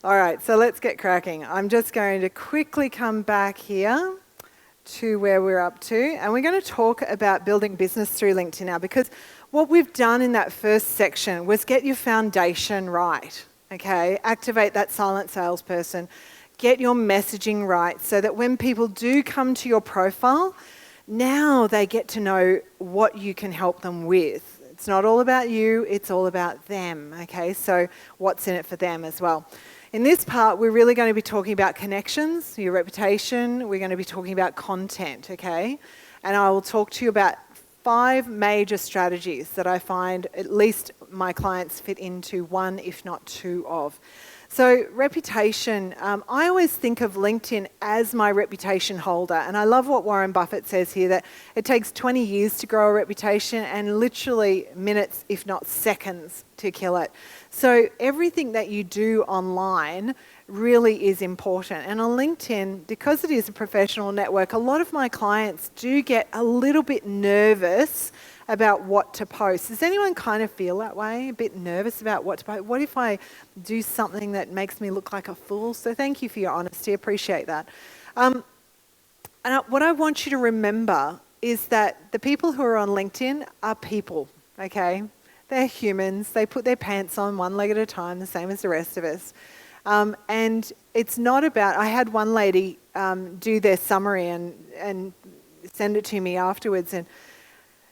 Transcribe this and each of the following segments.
All right, so let's get cracking. I'm just going to quickly come back here to where we're up to, and we're going to talk about building business through LinkedIn now, because what we've done in that first section was get your foundation right, okay? Activate that silent salesperson, get your messaging right so that when people do come to your profile, now they get to know what you can help them with. It's not all about you, it's all about them, okay? So what's in it for them as well. In this part, we're really going to be talking about connections, your reputation. We're going to be talking about content, okay? And I will talk to you about 5 major strategies that I find at least my clients fit into 1, if not 2 of. So reputation, I always think of LinkedIn as my reputation holder. And I love what Warren Buffett says here, that it takes 20 years to grow a reputation and literally minutes, if not seconds, to kill it. So everything that you do online really is important. And on LinkedIn, because it is a professional network, a lot of my clients do get a little bit nervous about what to post. Does anyone kind of feel that way? A bit nervous about what to post? What if I do something that makes me look like a fool? So thank you for your honesty. Appreciate that. And what I want you to remember is that the people who are on LinkedIn are people, okay? They're humans. They put their pants on one leg at a time, the same as the rest of us. And it's not about, I had one lady do their summary and send it to me afterwards, and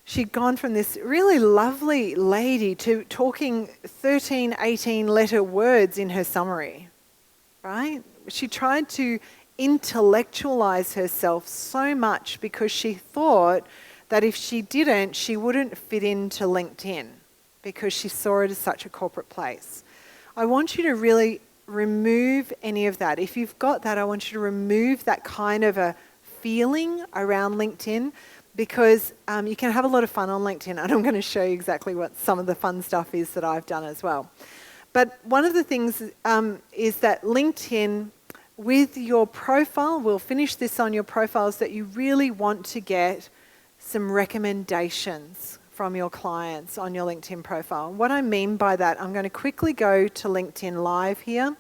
she'd gone from this really lovely lady to talking 13, 18 letter words in her summary, right? She tried to intellectualize herself so much because she thought that if she didn't, she wouldn't fit into LinkedIn because she saw it as such a corporate place. I want you to really remove any of that. If you've got that, I want you to remove that kind of a feeling around LinkedIn, because you can have a lot of fun on LinkedIn, and I'm going to show you exactly what some of the fun stuff is that I've done as well. But one of the things is that LinkedIn, with your profile, we'll finish this on your profiles, that you really want to get some recommendations from your clients on your LinkedIn profile. What I mean by that, I'm going to quickly go to LinkedIn Live here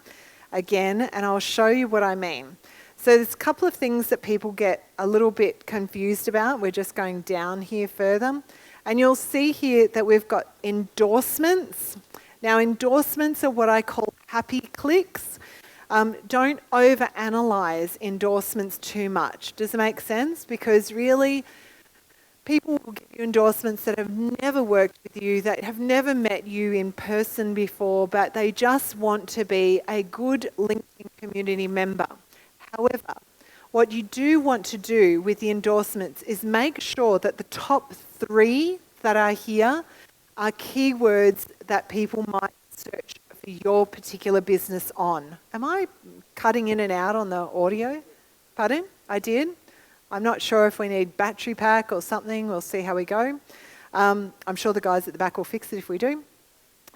again, and I'll show you what I mean. So there's a couple of things that people get a little bit confused about. We're just going down here further. And you'll see here that we've got endorsements. Now, endorsements are what I call happy clicks. Don't overanalyze endorsements too much. Does it make sense? Because really, people will give you endorsements that have never worked with you, that have never met you in person before, but they just want to be a good LinkedIn community member. However, what you do want to do with the endorsements is make sure that the top 3 that are here are keywords that people might search for your particular business on. Am I cutting in and out on the audio? Pardon? I did? I'm not sure if we need battery pack or something. We'll see how we go. I'm sure the guys at the back will fix it if we do.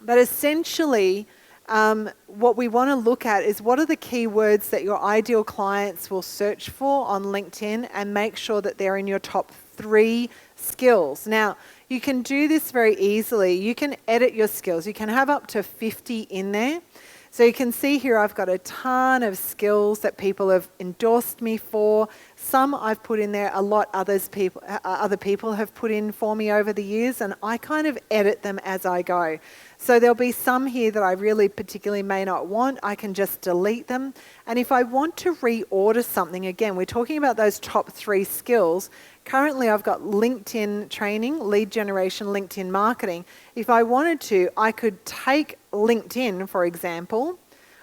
But essentially, what we want to look at is what are the keywords that your ideal clients will search for on LinkedIn, and make sure that they're in your top 3 skills. Now, you can do this very easily. You can edit your skills. You can have up to 50 in there. So you can see here I've got a ton of skills that people have endorsed me for. Some I've put in there, a lot other people have put in for me over the years, and I kind of edit them as I go. So there'll be some here that I really particularly may not want. I can just delete them. And if I want to reorder something, again, we're talking about those top 3 skills. Currently, I've got LinkedIn training, lead generation, LinkedIn marketing. If I wanted to, I could take LinkedIn, for example,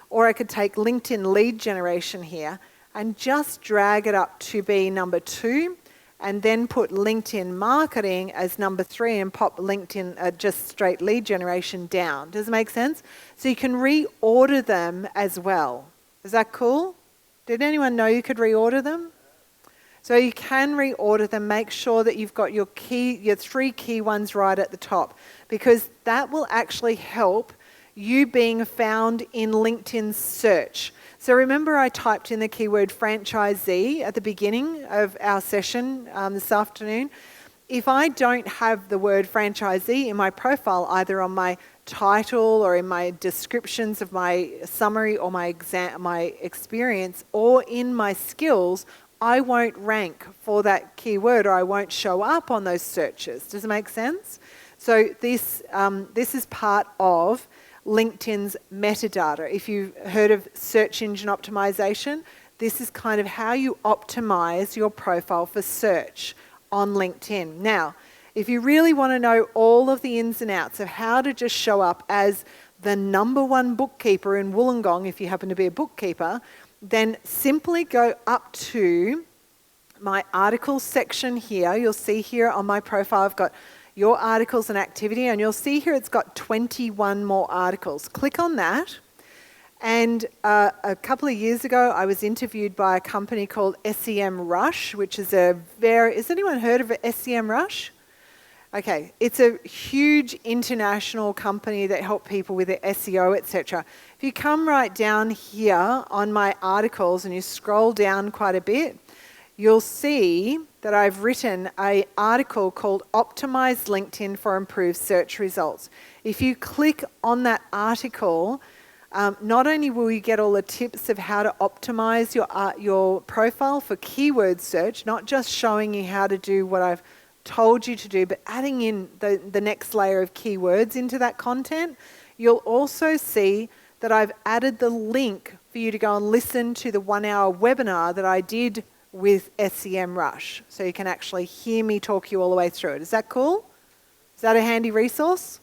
or I could take LinkedIn lead generation here and just drag it up to be number 2, and then put LinkedIn marketing as number 3 and pop LinkedIn just straight lead generation down. Does it make sense? So you can reorder them as well. Is that cool? Did anyone know you could reorder them? So you can reorder them. Make sure that you've got your 3 key ones right at the top, because that will actually help you being found in LinkedIn search. So remember, I typed in the keyword franchisee at the beginning of our session this afternoon. If I don't have the word franchisee in my profile, either on my title or in my descriptions of my summary or my experience or in my skills, I won't rank for that keyword or I won't show up on those searches. Does it make sense? So this is part of LinkedIn's metadata. If you've heard of search engine optimization, this is kind of how you optimize your profile for search on LinkedIn. Now, if you really want to know all of the ins and outs of how to just show up as the #1 bookkeeper in Wollongong, if you happen to be a bookkeeper, then simply go up to my articles section here. You'll see here on my profile, I've got your articles and activity, and you'll see here it's got 21 more articles. Click on that. And a couple of years ago, I was interviewed by a company called SEM Rush, which is has anyone heard of SEM Rush? Okay, it's a huge international company that help people with their SEO, etc. If you come right down here on my articles and you scroll down quite a bit, you'll see that I've written an article called Optimize LinkedIn for Improved Search Results. If you click on that article, not only will you get all the tips of how to optimize your profile for keyword search, not just showing you how to do what I've told you to do, but adding in the next layer of keywords into that content, you'll also see that I've added the link for you to go and listen to the 1-hour webinar that I did with SEM Rush. So you can actually hear me talk you all the way through it. Is that cool? Is that a handy resource?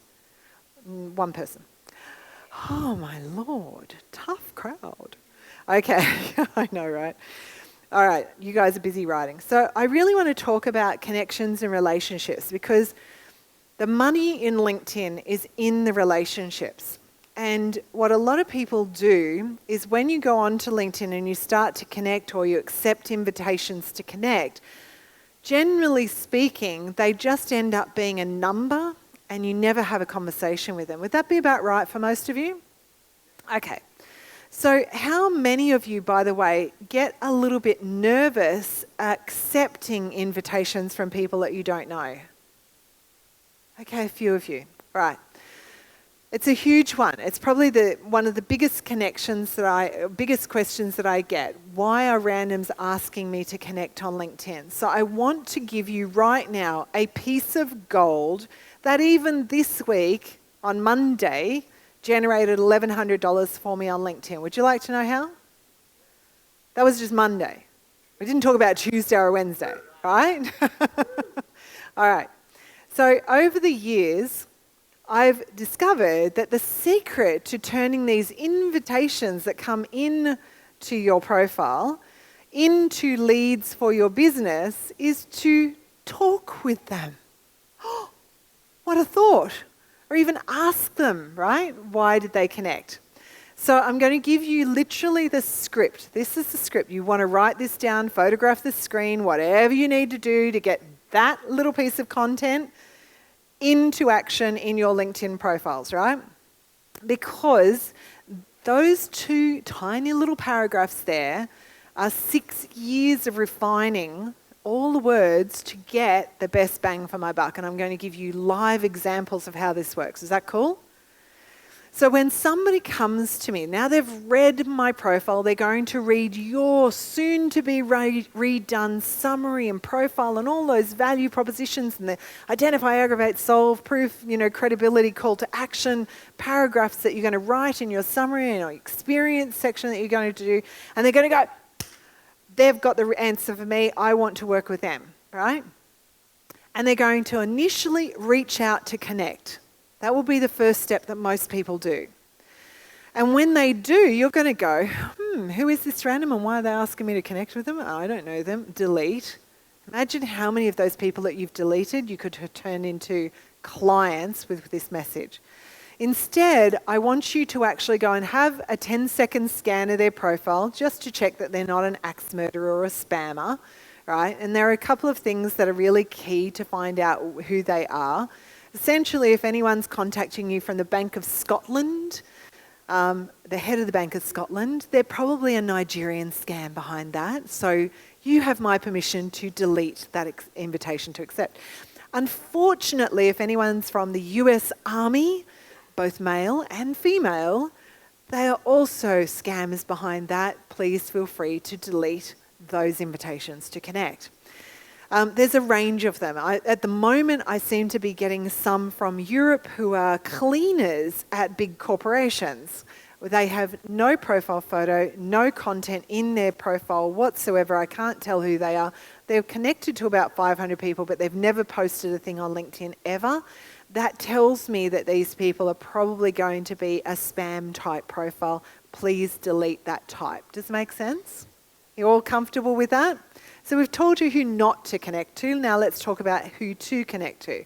One person. Oh my Lord, tough crowd. Okay, I know, right? All right, you guys are busy writing. So I really want to talk about connections and relationships because the money in LinkedIn is in the relationships. And what a lot of people do is when you go onto LinkedIn and you start to connect or you accept invitations to connect, generally speaking, they just end up being a number and you never have a conversation with them. Would that be about right for most of you? Okay. So how many of you, by the way, get a little bit nervous accepting invitations from people that you don't know? Okay, a few of you. Right. It's a huge one. It's probably one of the biggest questions that I get. Why are randoms asking me to connect on LinkedIn? So I want to give you right now a piece of gold that even this week, on Monday, generated $1,100 for me on LinkedIn. Would you like to know how? That was just Monday. We didn't talk about Tuesday or Wednesday, right? All right. So over the years, I've discovered that the secret to turning these invitations that come in to your profile into leads for your business is to talk with them. What a thought. Or even ask them, right? Why did they connect? So I'm going to give you literally the script. This is the script. You want to write this down, photograph the screen, whatever you need to do to get that little piece of content into action in your LinkedIn profiles, right? Because those 2 tiny little paragraphs there are 6 years of refining all the words to get the best bang for my buck. And I'm going to give you live examples of how this works. Is that cool? So when somebody comes to me, now they've read my profile, they're going to read your soon-to-be redone summary and profile and all those value propositions and the identify, aggravate, solve, proof, credibility, call to action, paragraphs that you're going to write in your summary and your experience section that you're going to do. And they're going to go, they've got the answer for me, I want to work with them, right? And they're going to initially reach out to connect. That will be the first step that most people do. And when they do, you're going to go, who is this random and why are they asking me to connect with them? Oh, I don't know them. Delete. Imagine how many of those people that you've deleted you could have turned into clients with this message. Instead, I want you to actually go and have a 10-second scan of their profile just to check that they're not an axe murderer or a spammer, right? And there are a couple of things that are really key to find out who they are. Essentially, if anyone's contacting you from the Bank of Scotland, the head of the Bank of Scotland, they're probably a Nigerian scam behind that. So you have my permission to delete that invitation to accept. Unfortunately, if anyone's from the US Army, both male and female, they are also scammers behind that. Please feel free to delete those invitations to connect. There's a range of them. At the moment, I seem to be getting some from Europe who are cleaners at big corporations. They have no profile photo, no content in their profile whatsoever. I can't tell who they are. They're connected to about 500 people, but they've never posted a thing on LinkedIn ever. That tells me that these people are probably going to be a spam type profile. Please delete that type. Does it make sense? You all comfortable with that? So we've told you who not to connect to. Now let's talk about who to connect to.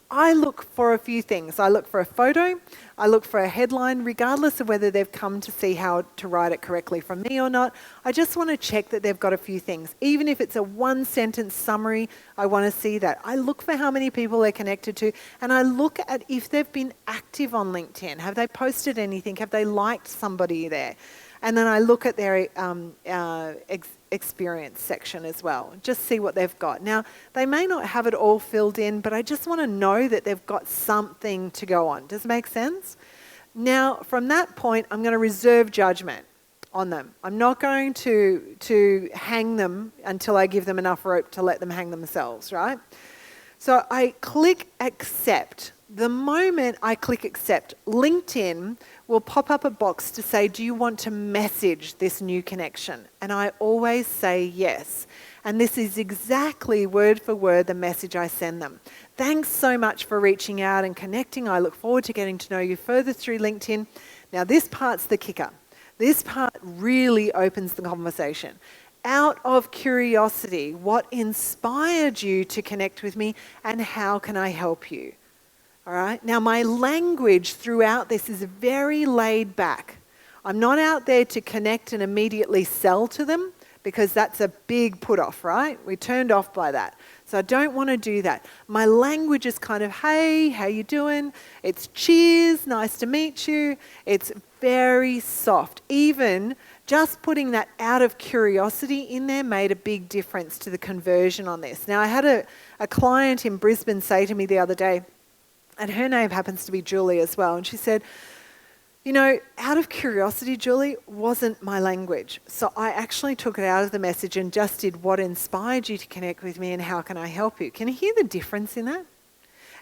I look for a few things. I look for a photo. I look for a headline, regardless of whether they've come to see how to write it correctly from me or not. I just want to check that they've got a few things. Even if it's a one-sentence summary, I want to see that. I look for how many people they're connected to, and I look at if they've been active on LinkedIn. Have they posted anything? Have they liked somebody there? And then I look at their experience section as well. Just see what they've got. Now, they may not have it all filled in, but I just want to know that they've got something to go on. Does it make sense? Now, from that point, I'm going to reserve judgment on them. I'm not going to hang them until I give them enough rope to let them hang themselves, right? So I click accept. The moment I click accept, LinkedIn will pop up a box to say, do you want to message this new connection? And I always say yes. And this is exactly word for word the message I send them. Thanks so much for reaching out and connecting. I look forward to getting to know you further through LinkedIn. Now this part's the kicker. This part really opens the conversation. Out of curiosity, what inspired you to connect with me and how can I help you? All right. Now, my language throughout this is very laid back. I'm not out there to connect and immediately sell to them because that's a big put off, right? We're turned off by that. So I don't want to do that. My language is kind of, hey, how you doing? It's cheers, nice to meet you. It's very soft. Even just putting that out of curiosity in there made a big difference to the conversion on this. Now, I had a client in Brisbane say to me the other day, and her name happens to be Julie as well. And she said, you know, out of curiosity, Julie, wasn't my language. So I actually took it out of the message and just did what inspired you to connect with me and how can I help you? Can you hear the difference in that?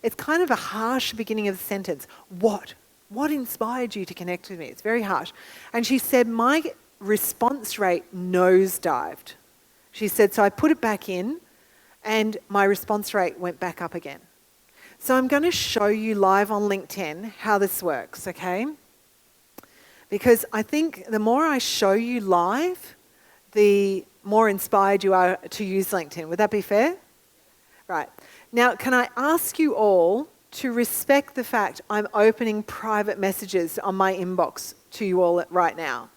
It's kind of a harsh beginning of the sentence. What? What inspired you to connect with me? It's very harsh. And she said, my response rate nosedived. She said, so I put it back in and my response rate went back up again. So I'm going to show you live on LinkedIn how this works, okay? Because I think the more I show you live, the more inspired you are to use LinkedIn. Would that be fair? Right. Now, can I ask you all to respect the fact I'm opening private messages on my inbox to you all right now?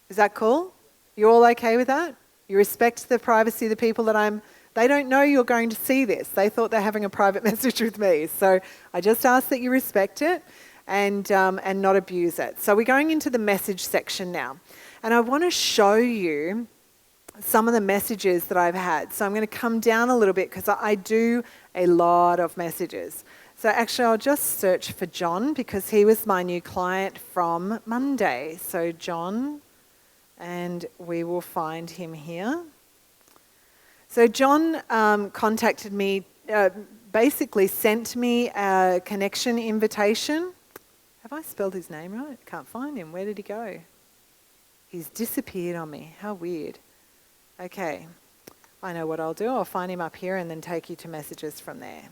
Is that cool? You all okay with that? You respect the privacy of the people that they don't know you're going to see this. They thought they're having a private message with me. So I just ask that you respect it and not abuse it. So we're going into the message section now. And I want to show you some of the messages that I've had. So I'm going to come down a little bit because I do a lot of messages. So actually I'll just search for John because he was my new client from Monday. So John, and we will find him here. So John contacted me, basically sent me a connection invitation. Have I spelled his name right? Can't find him. Where did he go? He's disappeared on me. How weird. Okay, I know what I'll do. I'll find him up here and then take you to messages from there.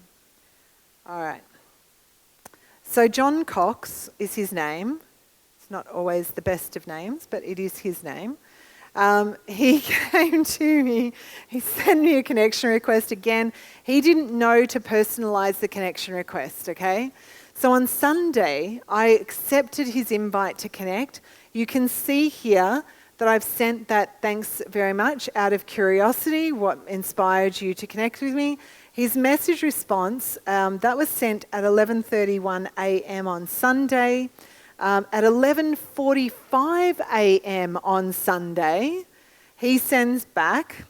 All right. So John Cox is his name. It's not always the best of names, but it is his name. He came to me, he sent me a connection request again. He didn't know to personalise the connection request, okay? So on Sunday, I accepted his invite to connect. You can see here that I've sent that thanks very much out of curiosity, what inspired you to connect with me. His message response, that was sent at 11:31 a.m. on Sunday. At 11:45 a.m. on Sunday, he sends back,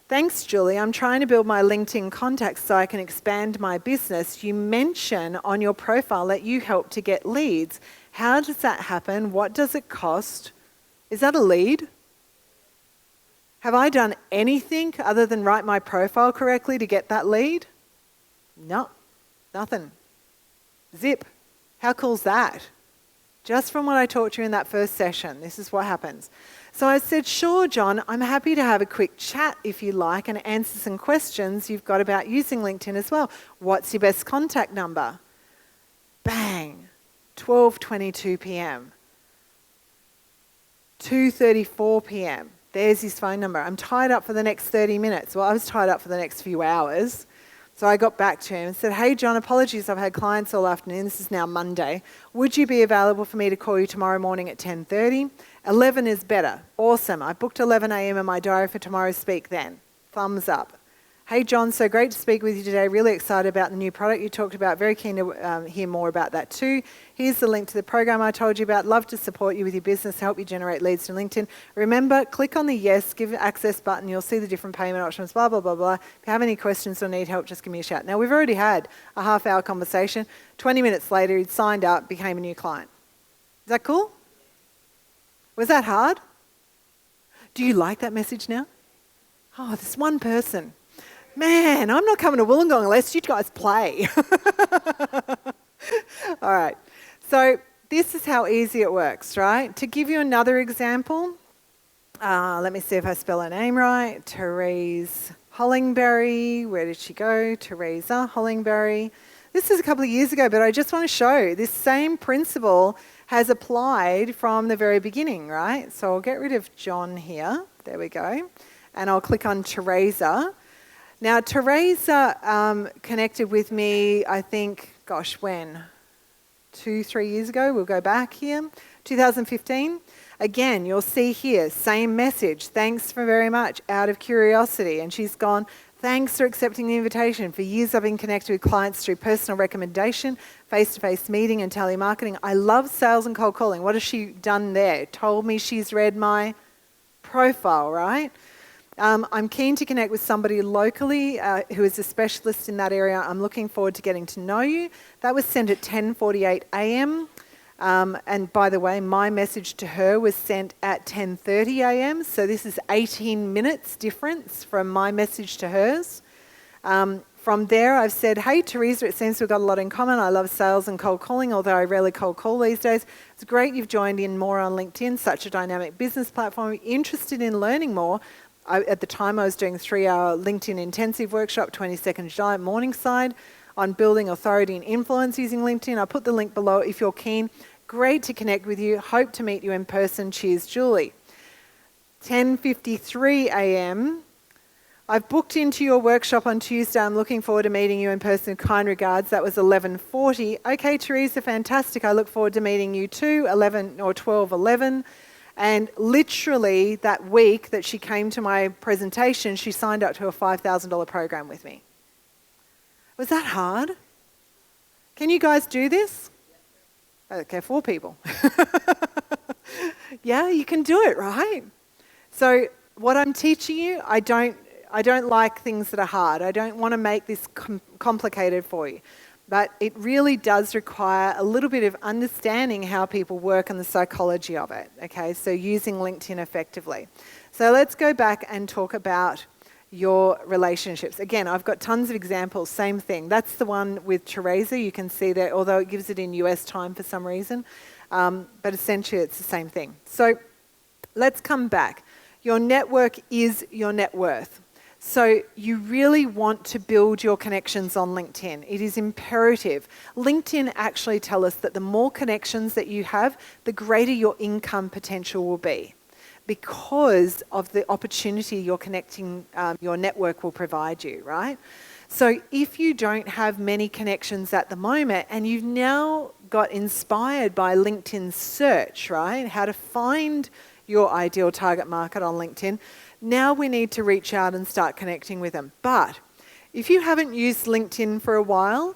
Thanks, Julie. I'm trying to build my LinkedIn contacts so I can expand my business. You mention on your profile that you help to get leads. How does that happen? What does it cost? Is that a lead? Have I done anything other than write my profile correctly to get that lead? No, nothing. Zip. How cool's that? Just from what I taught you in that first session, this is what happens. So I said, sure, John, I'm happy to have a quick chat if you like and answer some questions you've got about using LinkedIn as well. What's your best contact number? Bang, 12:22 p.m. 2:34 p.m. There's his phone number. I'm tied up for the next 30 minutes. Well, I was tied up for the next few hours. So I got back to him and said, hey, John, apologies, I've had clients all afternoon. This is now Monday. Would you be available for me to call you tomorrow morning at 10:30? 11 is better. Awesome. I booked 11 a.m. in my diary for tomorrow. Speak then. Thumbs up. Hey, John, so great to speak with you today. Really excited about the new product you talked about. Very keen to hear more about that too. Here's the link to the program I told you about. Love to support you with your business, help you generate leads to LinkedIn. Remember, click on the yes, give access button. You'll see the different payment options, blah, blah, blah, blah. If you have any questions or need help, just give me a shout. Now, we've already had a half-hour conversation. 20 minutes later, he'd signed up, became a new client. Is that cool? Was that hard? Do you like that message now? Oh, this one person. Man, I'm not coming to Wollongong unless you guys play. All right. So this is how easy it works, right? To give you another example, let me see if I spell her name right. Therese Hollingberry. Where did she go? Teresa Hollingberry. This is a couple of years ago, but I just want to show this same principle has applied from the very beginning, right? So I'll get rid of John here. There we go. And I'll click on Teresa. Now, Teresa connected with me, I think, gosh, when? 2-3 years ago. We'll go back here. 2015. Again, you'll see here, same message. Thanks for very much, out of curiosity. And she's gone, thanks for accepting the invitation. For years, I've been connected with clients through personal recommendation, face-to-face meeting and telemarketing. I love sales and cold calling. What has she done there? Told me she's read my profile, right? I'm keen to connect with somebody locally who is a specialist in that area. I'm looking forward to getting to know you. That was sent at 10:48 a.m. And by the way, my message to her was sent at 10:30 a.m. So this is 18 minutes difference from my message to hers. From there, I've said, hey, Teresa, it seems we've got a lot in common. I love sales and cold calling, although I rarely cold call these days. It's great you've joined in more on LinkedIn, such a dynamic business platform. Interested in learning more. At the time, I was doing a 3-hour LinkedIn intensive workshop, 22nd July, Morningside, on building authority and influence using LinkedIn. I'll put the link below if you're keen. Great to connect with you. Hope to meet you in person. Cheers, Julie. 10:53 a.m. I've booked into your workshop on Tuesday. I'm looking forward to meeting you in person. Kind regards. That was 11:40. Okay, Teresa, fantastic. I look forward to meeting you too. 11 or 12:11. And literally that week that she came to my presentation, she signed up to a $5,000 program with me. Was that hard? Can you guys do this? Okay, 4 people. Yeah, you can do it, right? So what I'm teaching you, I don't like things that are hard. I don't want to make this complicated for you. But it really does require a little bit of understanding how people work and the psychology of it, okay? So using LinkedIn effectively. So let's go back and talk about your relationships. Again, I've got tons of examples, same thing. That's the one with Teresa. You can see there, although it gives it in US time for some reason. But essentially it's the same thing. So let's come back. Your network is your net worth. So you really want to build your connections on LinkedIn. It is imperative. LinkedIn actually tell us that the more connections that you have, the greater your income potential will be because of the opportunity your connecting, your network will provide you, right? So if you don't have many connections at the moment and you've now got inspired by LinkedIn search, right? How to find your ideal target market on LinkedIn. Now we need to reach out and start connecting with them. But if you haven't used LinkedIn for a while,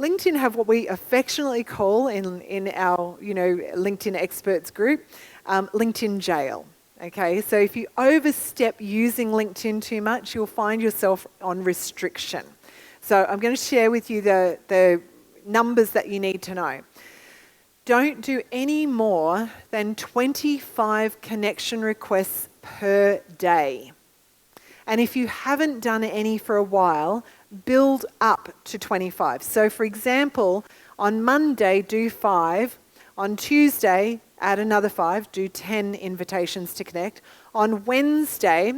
LinkedIn have what we affectionately call in our LinkedIn experts group, LinkedIn jail. Okay, so if you overstep using LinkedIn too much, you'll find yourself on restriction. So I'm going to share with you the numbers that you need to know. Don't do any more than 25 connection requests per day. And if you haven't done any for a while, build up to 25. So for example, on Monday, do 5. On Tuesday, add another 5. Do 10 invitations to connect. On Wednesday,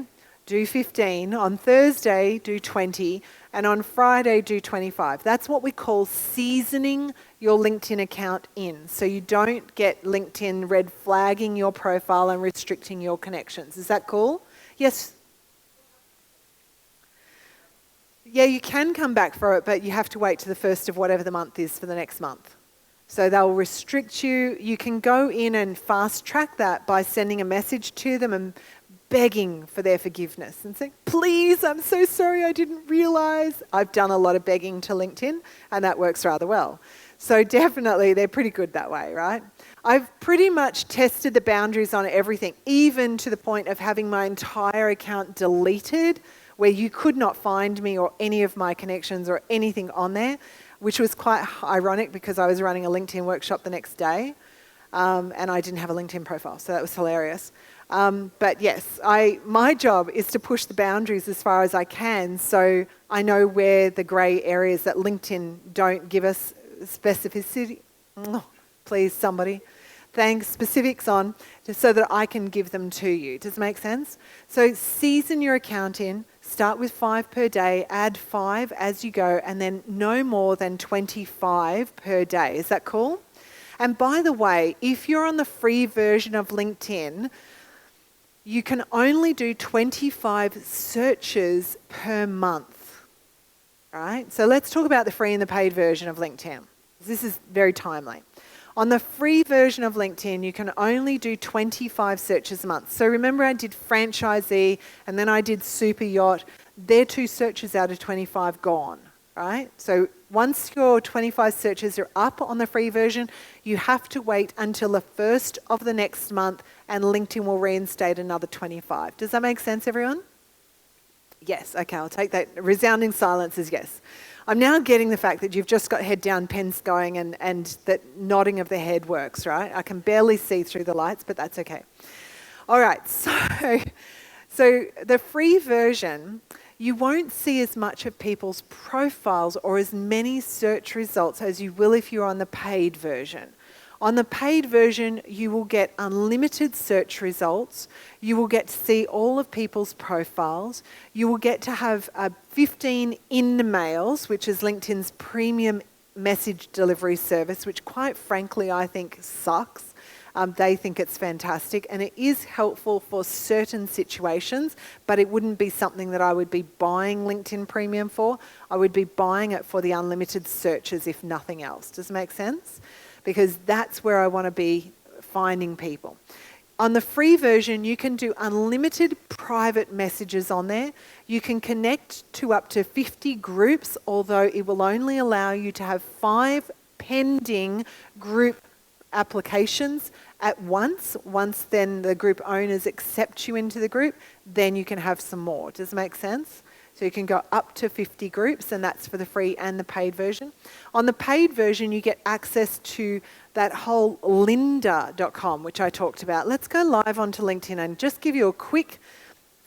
do 15. On Thursday, do 20. And on Friday, do 25. That's what we call seasoning your LinkedIn account in. So you don't get LinkedIn red flagging your profile and restricting your connections. Is that cool? Yes. Yeah, you can come back for it, but you have to wait to the first of whatever the month is for the next month. So they'll restrict you. You can go in and fast track that by sending a message to them and begging for their forgiveness and saying, please, I'm so sorry, I didn't realize. I've done a lot of begging to LinkedIn and that works rather well. So definitely they're pretty good that way, right? I've pretty much tested the boundaries on everything, even to the point of having my entire account deleted where you could not find me or any of my connections or anything on there, which was quite ironic because I was running a LinkedIn workshop the next day and I didn't have a LinkedIn profile, so that was hilarious. But yes, my job is to push the boundaries as far as I can so I know where the grey areas that LinkedIn don't give us specificity. Oh, please, somebody. Thanks, specifics on, just so that I can give them to you. Does it make sense? So season your account in, start with 5 per day, add 5 as you go, and then no more than 25 per day. Is that cool? And by the way, if you're on the free version of LinkedIn, you can only do 25 searches per month. Right? So let's talk about the free and the paid version of LinkedIn. This is very timely. On the free version of LinkedIn, you can only do 25 searches a month. So remember I did franchisee and then I did super yacht. They're 2 searches out of 25 gone, right? So once your 25 searches are up on the free version, you have to wait until the first of the next month and LinkedIn will reinstate another 25. Does that make sense, everyone? Yes, okay, I'll take that. Resounding silence is yes. I'm now getting the fact that you've just got head down pens going and that nodding of the head works, right? I can barely see through the lights, but that's okay. All right, so the free version, you won't see as much of people's profiles or as many search results as you will if you're on the paid version. On the paid version, you will get unlimited search results. You will get to see all of people's profiles. You will get to have 15 in-mails, which is LinkedIn's premium message delivery service, which quite frankly I think sucks. They think it's fantastic and it is helpful for certain situations, but it wouldn't be something that I would be buying LinkedIn Premium for. I would be buying it for the unlimited searches if nothing else. Does it make sense? Because that's where I want to be finding people. On the free version, you can do unlimited private messages on there. You can connect to up to 50 groups, although it will only allow you to have 5 pending group applications at once. Once then the group owners accept you into the group, then you can have some more. Does it make sense? So you can go up to 50 groups, and that's for the free and the paid version. On the paid version, you get access to that whole lynda.com, which I talked about. Let's go live onto LinkedIn and just give you a quick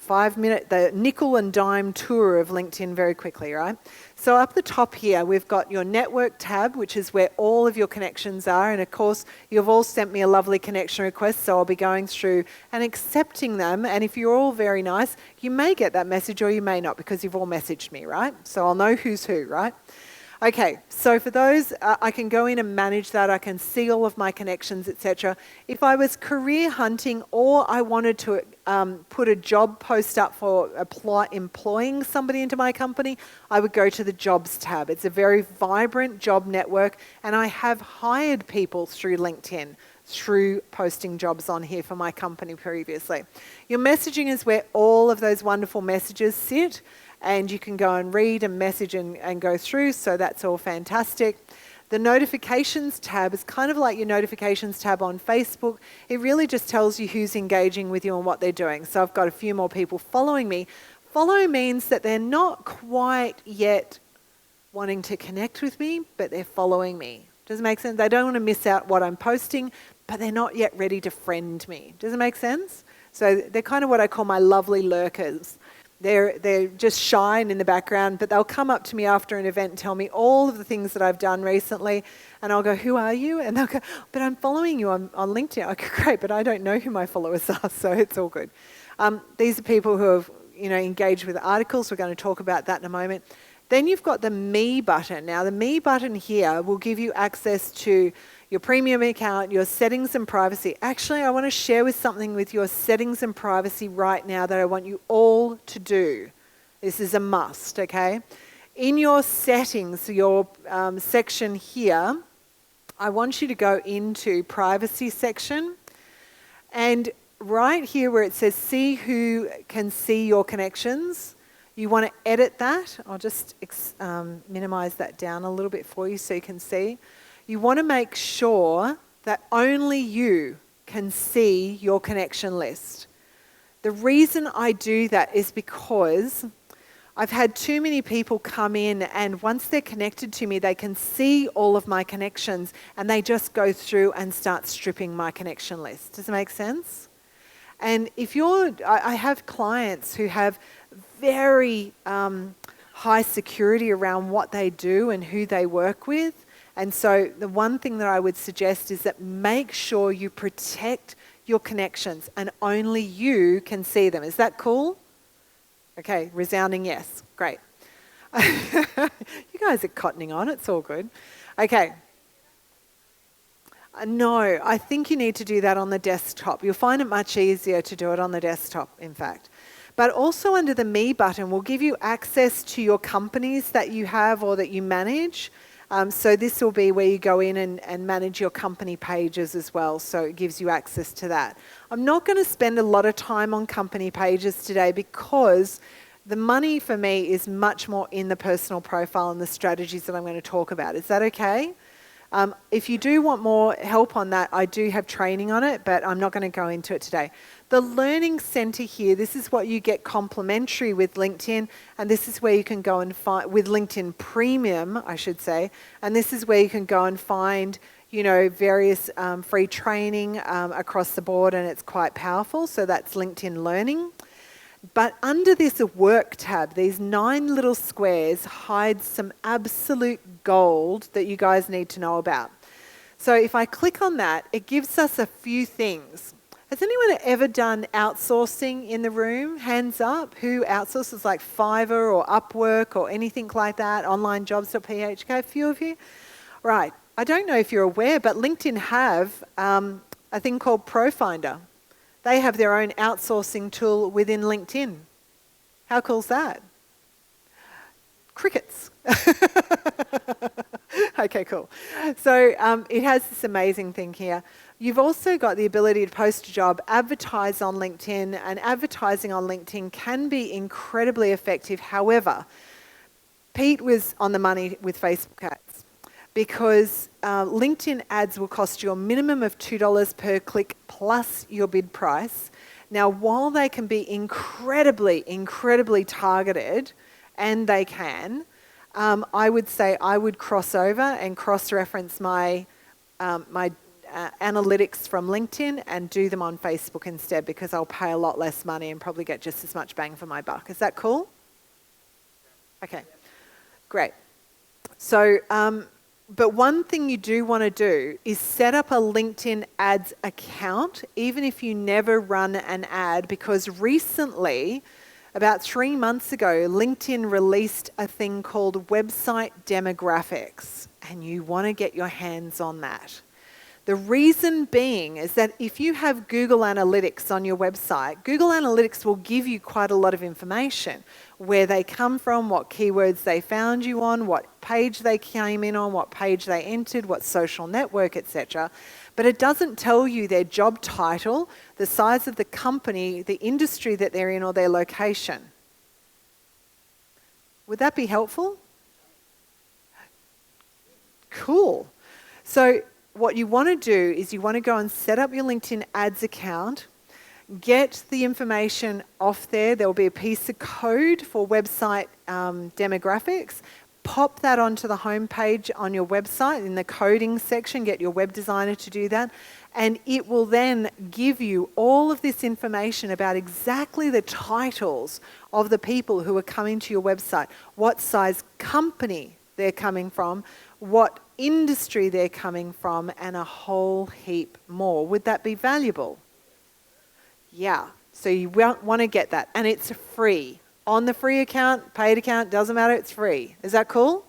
5-minute, the nickel and dime tour of LinkedIn very quickly, right? So up the top here, we've got your network tab, which is where all of your connections are. And of course, you've all sent me a lovely connection request, so I'll be going through and accepting them. And if you're all very nice, you may get that message or you may not because you've all messaged me, right? So I'll know who's who, right? Okay, so for those, I can go in and manage that. I can see all of my connections, etc. If I was career hunting or I wanted to put a job post up for employing somebody into my company, I would go to the jobs tab. It's a very vibrant job network, and I have hired people through LinkedIn through posting jobs on here for my company previously. Your messaging is where all of those wonderful messages sit, and you can go and read and message and go through, so that's all fantastic. The notifications tab is kind of like your notifications tab on Facebook. It really just tells you who's engaging with you and what they're doing. So I've got a few more people following me. Follow means that they're not quite yet wanting to connect with me, but they're following me. Does it make sense? They don't want to miss out what I'm posting, but they're not yet ready to friend me. Does it make sense? So they're kind of what I call my lovely lurkers. They're just shy and in the background, but they'll come up to me after an event and tell me all of the things that I've done recently, and I'll go, who are you? And they'll go, but I'm following you on LinkedIn. I go, great, but I don't know who my followers are, so it's all good. These are people who have engaged with articles. We're going to talk about that in a moment. Then you've got the Me button. Now, the Me button here will give you access to your premium account, your settings and privacy. Actually, I want to share something with your settings and privacy right now that I want you all to do. This is a must, okay? In your settings, your section here, I want you to go into privacy section, and right here where it says see who can see your connections, you want to edit that. I'll just minimize that down a little bit for you so you can see. You want to make sure that only you can see your connection list. The reason I do that is because I've had too many people come in, and once they're connected to me, they can see all of my connections, and they just go through and start stripping my connection list. Does it make sense? And I have clients who have very high security around what they do and who they work with. And so the one thing that I would suggest is that make sure you protect your connections and only you can see them. Is that cool? Okay, resounding yes. Great. You guys are cottoning on. It's all good. Okay. No, I think you need to do that on the desktop. You'll find it much easier to do it on the desktop, in fact. But also under the Me button will give you access to your companies that you have or that you manage. So this will be where you go in and manage your company pages as well. So it gives you access to that. I'm not going to spend a lot of time on company pages today because the money for me is much more in the personal profile and the strategies that I'm going to talk about. Is that okay? If you do want more help on that, I do have training on it, but I'm not going to go into it today. The Learning Center here, this is what you get complimentary with LinkedIn, and this is where you can go and find, with LinkedIn Premium, I should say, and this is where you can go and find, various free training across the board, and it's quite powerful. So that's LinkedIn Learning. But under this Work tab, these 9 little squares hide some absolute gold that you guys need to know about. So if I click on that, it gives us a few things. Has anyone ever done outsourcing in the room? Hands up. Who outsources, like Fiverr or Upwork or anything like that? Onlinejobs.phk, a few of you? Right. I don't know if you're aware, but LinkedIn have a thing called ProFinder. They have their own outsourcing tool within LinkedIn. How cool is that? Crickets. Okay, cool. So it has this amazing thing here. You've also got the ability to post a job, advertise on LinkedIn, and advertising on LinkedIn can be incredibly effective. However, Pete was on the money with Facebook ads because LinkedIn ads will cost you a minimum of $2 per click plus your bid price. Now, while they can be incredibly, incredibly targeted, and they can, I would say I would cross over and cross-reference my analytics from LinkedIn and do them on Facebook instead, because I'll pay a lot less money and probably get just as much bang for my buck. Is that cool? Okay, great. So, but one thing you do want to do is set up a LinkedIn ads account, even if you never run an ad, because recently, about 3 months ago, LinkedIn released a thing called website demographics, and you want to get your hands on that. The reason being is that if you have Google Analytics on your website, Google Analytics will give you quite a lot of information. Where they come from, what keywords they found you on, what page they came in on, what page they entered, what social network, etc. But it doesn't tell you their job title, the size of the company, the industry that they're in, or their location. Would that be helpful? Cool. So what you want to do is you want to go and set up your LinkedIn ads account, get the information off there. There will be a piece of code for website demographics. Pop that onto the homepage on your website in the coding section. Get your web designer to do that. And it will then give you all of this information about exactly the titles of the people who are coming to your website, what size company they're coming from, what industry they're coming from, and a whole heap more. Would that be valuable? Yeah. So you want to get that. And it's free. On the free account, paid account, doesn't matter, it's free. Is that cool?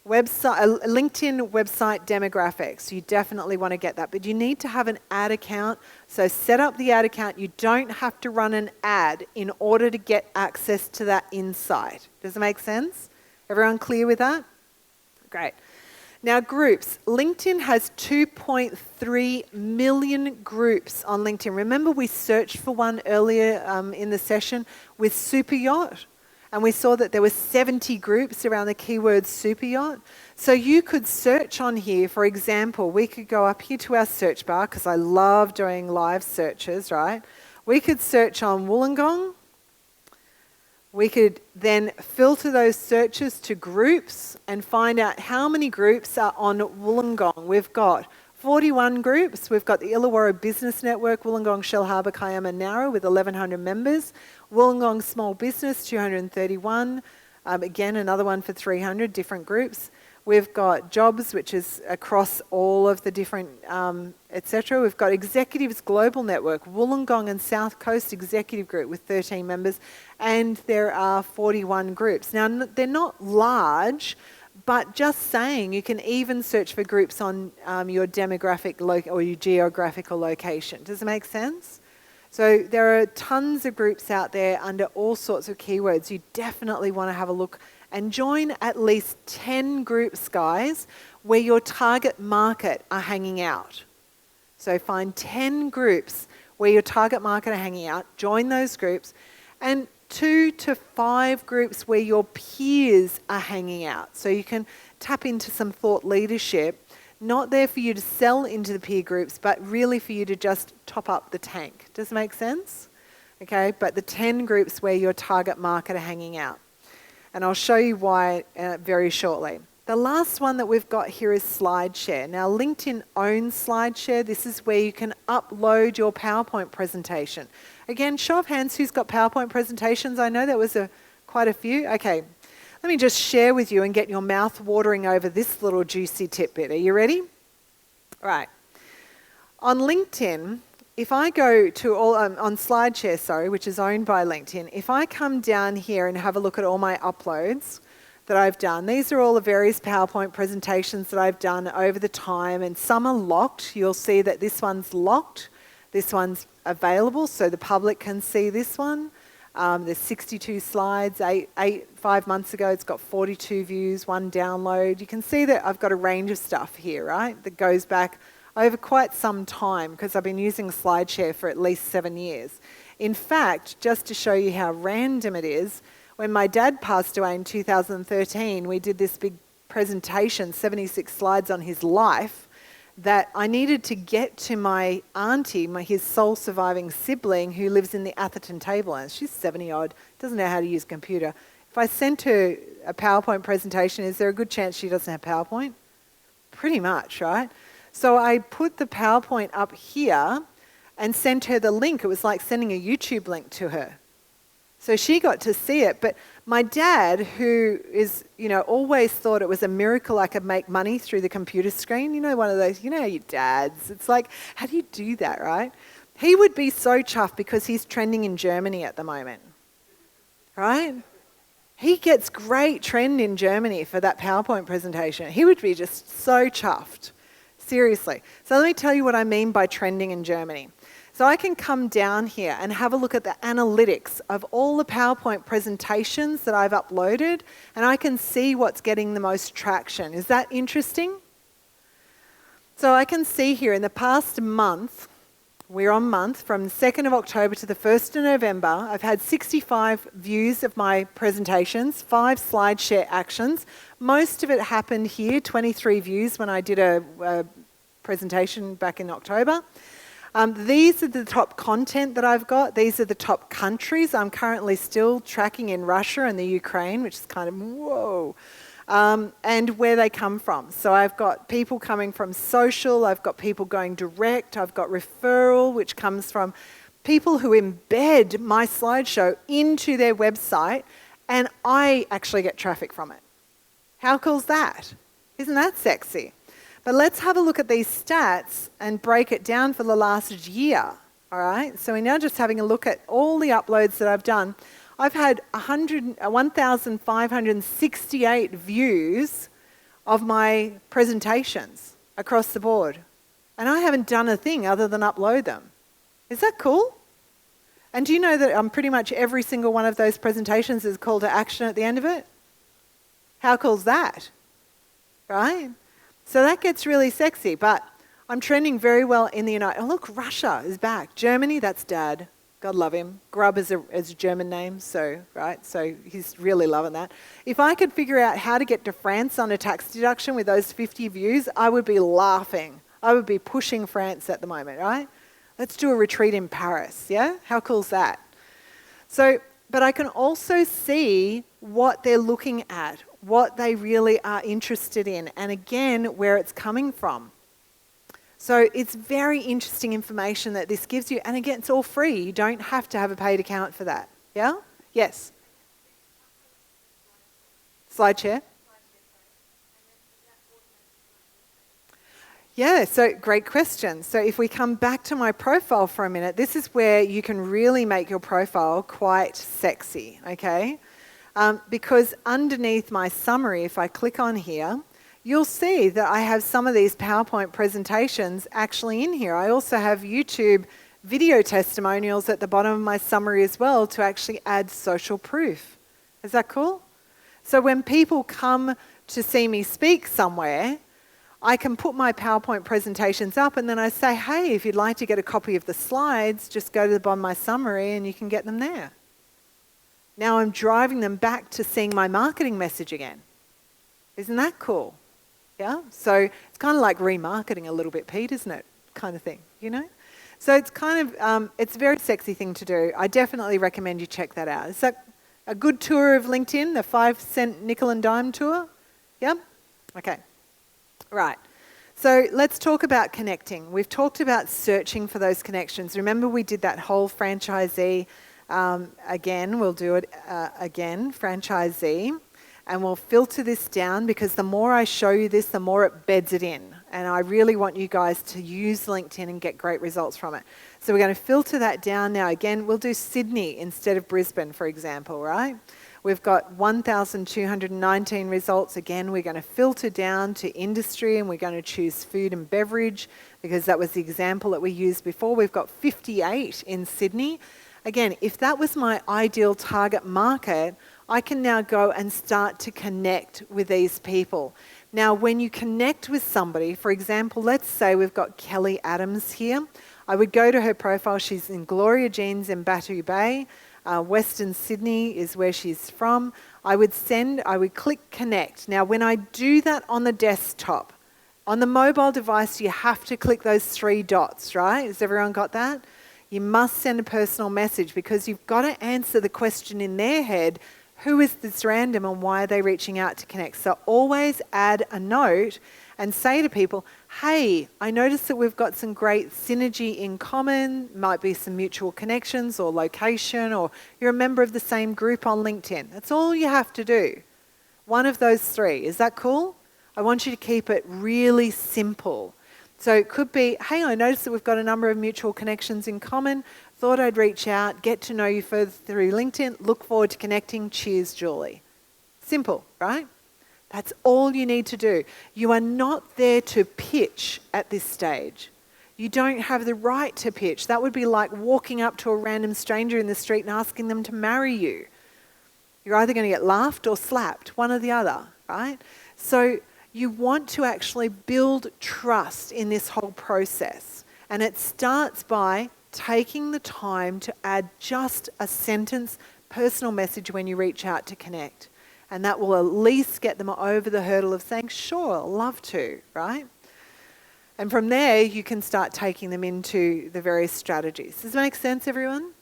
LinkedIn website demographics. You definitely want to get that. But you need to have an ad account. So set up the ad account. You don't have to run an ad in order to get access to that insight. Does it make sense? Everyone clear with that? Great. Now, groups. LinkedIn has 2.3 million groups on LinkedIn. Remember we searched for one earlier in the session with Super Yacht? And we saw that there were 70 groups around the keyword Super Yacht. So you could search on here, for example, we could go up here to our search bar, because I love doing live searches, right? We could search on Wollongong. We could then filter those searches to groups and find out how many groups are on Wollongong. We've got 41 groups. We've got the Illawarra Business Network, Wollongong, Shellharbour, Kiama, Narra with 1,100 members. Wollongong Small Business, 231. Again, another one for 300 different groups. We've got Jobs, which is across all of the different, etc. We've got Executives Global Network, Wollongong and South Coast Executive Group with 13 members. And there are 41 groups. Now, they're not large, but just saying, you can even search for groups on your demographic or your geographical location. Does it make sense? So there are tons of groups out there under all sorts of keywords. You definitely want to have a look and join at least 10 groups, guys, where your target market are hanging out. So find 10 groups where your target market are hanging out, join those groups, and 2 to 5 groups where your peers are hanging out. So you can tap into some thought leadership, not there for you to sell into the peer groups, but really for you to just top up the tank. Does it make sense? Okay, but the 10 groups where your target market are hanging out. And I'll show you why very shortly. The last one that we've got here is SlideShare. Now, LinkedIn owns SlideShare. This is where you can upload your PowerPoint presentation. Again, show of hands, who's got PowerPoint presentations? I know there was quite a few. Okay, let me just share with you and get your mouth watering over this little juicy tidbit. Are you ready? Right. On LinkedIn, if I go to on SlideShare, which is owned by LinkedIn, if I come down here and have a look at all my uploads that I've done, these are all the various PowerPoint presentations that I've done over the time, and some are locked. You'll see that this one's locked. This one's available, so the public can see this one. There's 62 slides. 5 months ago, it's got 42 views, 1 download. You can see that I've got a range of stuff here, right, that goes back over quite some time, because I've been using SlideShare for at least 7 years. In fact, just to show you how random it is, when my dad passed away in 2013, we did this big presentation, 76 slides on his life, that I needed to get to my auntie, his sole surviving sibling, who lives in the Atherton Tablelands. She's 70-odd, doesn't know how to use a computer. If I sent her a PowerPoint presentation, is there a good chance she doesn't have PowerPoint? Pretty much, right? So I put the PowerPoint up here and sent her the link. It was like sending a YouTube link to her. So she got to see it. But my dad, who is, always thought it was a miracle I could make money through the computer screen, one of those, your dads. It's like, how do you do that, right? He would be so chuffed because he's trending in Germany at the moment, right? He gets great trend in Germany for that PowerPoint presentation. He would be just so chuffed. Seriously. So let me tell you what I mean by trending in Germany. So I can come down here and have a look at the analytics of all the PowerPoint presentations that I've uploaded, and I can see what's getting the most traction. Is that interesting? So I can see here in the past month, we're on month, from the 2nd of October to the 1st of November, I've had 65 views of my presentations, 5 slide share actions. Most of it happened here, 23 views when I did a presentation back in October. These are the top content that I've got. These are the top countries. I'm currently still tracking in Russia and the Ukraine, which is kind of whoa. And where they come from. So I've got people coming from social, I've got people going direct, I've got referral, which comes from people who embed my slideshow into their website, and I actually get traffic from it. How cool is that? Isn't that sexy? But let's have a look at these stats and break it down for the last year. All right, so we're now just having a look at all the uploads that I've done. I've had 1,568 views of my presentations across the board. And I haven't done a thing other than upload them. Is that cool? And do you know that pretty much every single one of those presentations is a call to action at the end of it? How cool is that? Right? So that gets really sexy, but I'm trending very well in the United... Oh, look, Russia is back. Germany, that's Dad. God love him. Grub is a German name, so, right? So he's really loving that. If I could figure out how to get to France on a tax deduction with those 50 views, I would be laughing. I would be pushing France at the moment, right? Let's do a retreat in Paris, yeah? How cool is that? So, but I can also see what they're looking at, what they really are interested in, and again, where it's coming from. So it's very interesting information that this gives you. And again, it's all free. You don't have to have a paid account for that. Yeah? Yes? Slide share? Yeah, so great question. So if we come back to my profile for a minute, this is where you can really make your profile quite sexy, okay? Because underneath my summary, if I click on here, you'll see that I have some of these PowerPoint presentations actually in here. I also have YouTube video testimonials at the bottom of my summary as well to actually add social proof. Is that cool? So when people come to see me speak somewhere, I can put my PowerPoint presentations up and then I say, hey, if you'd like to get a copy of the slides, just go to the bottom of my summary and you can get them there. Now I'm driving them back to seeing my marketing message again. Isn't that cool? Yeah, so it's kind of like remarketing a little bit, Pete, isn't it? Kind of thing, you know? So it's kind of, it's a very sexy thing to do. I definitely recommend you check that out. Is that a good tour of LinkedIn, the 5-cent nickel and dime tour? Yeah? Okay. Right. So let's talk about connecting. We've talked about searching for those connections. Remember we did that whole franchisee, again, we'll do it again, franchisee. And we'll filter this down because the more I show you this, the more it beds it in. And I really want you guys to use LinkedIn and get great results from it. So we're going to filter that down now. Again, we'll do Sydney instead of Brisbane, for example, right? We've got 1,219 results. Again, we're going to filter down to industry and we're going to choose food and beverage because that was the example that we used before. We've got 58 in Sydney. Again, if that was my ideal target market, I can now go and start to connect with these people. Now, when you connect with somebody, for example, let's say we've got Kelly Adams here. I would go to her profile. She's in Gloria Jeans in Batu Bay. Western Sydney is where she's from. I would click connect. Now, when I do that on the desktop, on the mobile device, you have to click those 3 dots, right? Has everyone got that? You must send a personal message because you've got to answer the question in their head, who is this random and why are they reaching out to connect? So always add a note and say to people, hey, I noticed that we've got some great synergy in common, might be some mutual connections or location, or you're a member of the same group on LinkedIn. That's all you have to do. One of those 3. Is that cool? I want you to keep it really simple. So it could be, hey, I noticed that we've got a number of mutual connections in common. Thought I'd reach out, get to know you further through LinkedIn. Look forward to connecting. Cheers, Julie. Simple, right? That's all you need to do. You are not there to pitch at this stage. You don't have the right to pitch. That would be like walking up to a random stranger in the street and asking them to marry you. You're either going to get laughed or slapped, one or the other, right? So you want to actually build trust in this whole process. And it starts by taking the time to add just a sentence, personal message when you reach out to connect. And that will at least get them over the hurdle of saying, sure, I'll love to, right? And from there, you can start taking them into the various strategies. Does that make sense, everyone?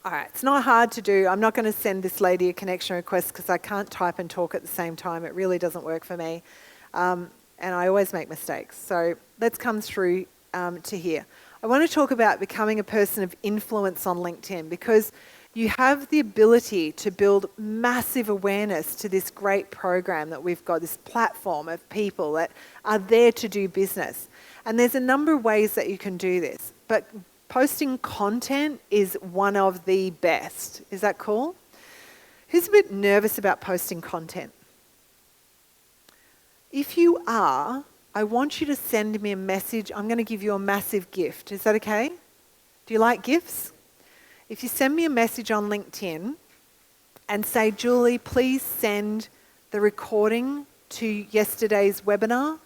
All right, it's not hard to do. I'm not going to send this lady a connection request because I can't type and talk at the same time. It really doesn't work for me. And I always make mistakes. So let's come through to here. I want to talk about becoming a person of influence on LinkedIn, because you have the ability to build massive awareness to this great program that we've got, this platform of people that are there to do business. And there's a number of ways that you can do this, but posting content is one of the best. Is that cool? Who's a bit nervous about posting content? If you are, I want you to send me a message. I'm going to give you a massive gift. Is that okay? Do you like gifts? If you send me a message on LinkedIn and say, Julie, please send the recording to yesterday's webinar.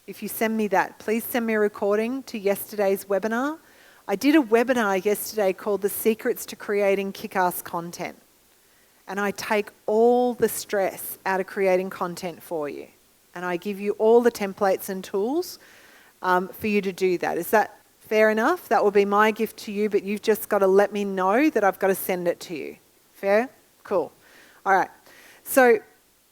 If you send me that, please send me a recording to yesterday's webinar. I did a webinar yesterday called The Secrets to Creating Kick-Ass Content. And I take all the stress out of creating content for you. And I give you all the templates and tools for you to do that. Is that fair enough? That will be my gift to you, but you've just got to let me know that I've got to send it to you. Fair? Cool. All right. So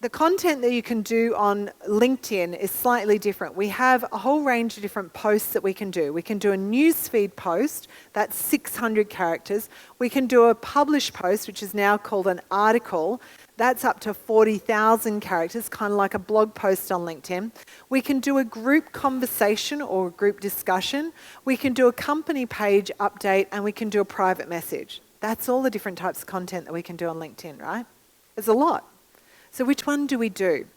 the content that you can do on LinkedIn is slightly different. We have a whole range of different posts that we can do. We can do a newsfeed post, that's 600 characters. We can do a published post, which is now called an article. That's up to 40,000 characters, kind of like a blog post on LinkedIn. We can do a group conversation or a group discussion. We can do a company page update, and we can do a private message. That's all the different types of content that we can do on LinkedIn, right? There's a lot. So which one do we do?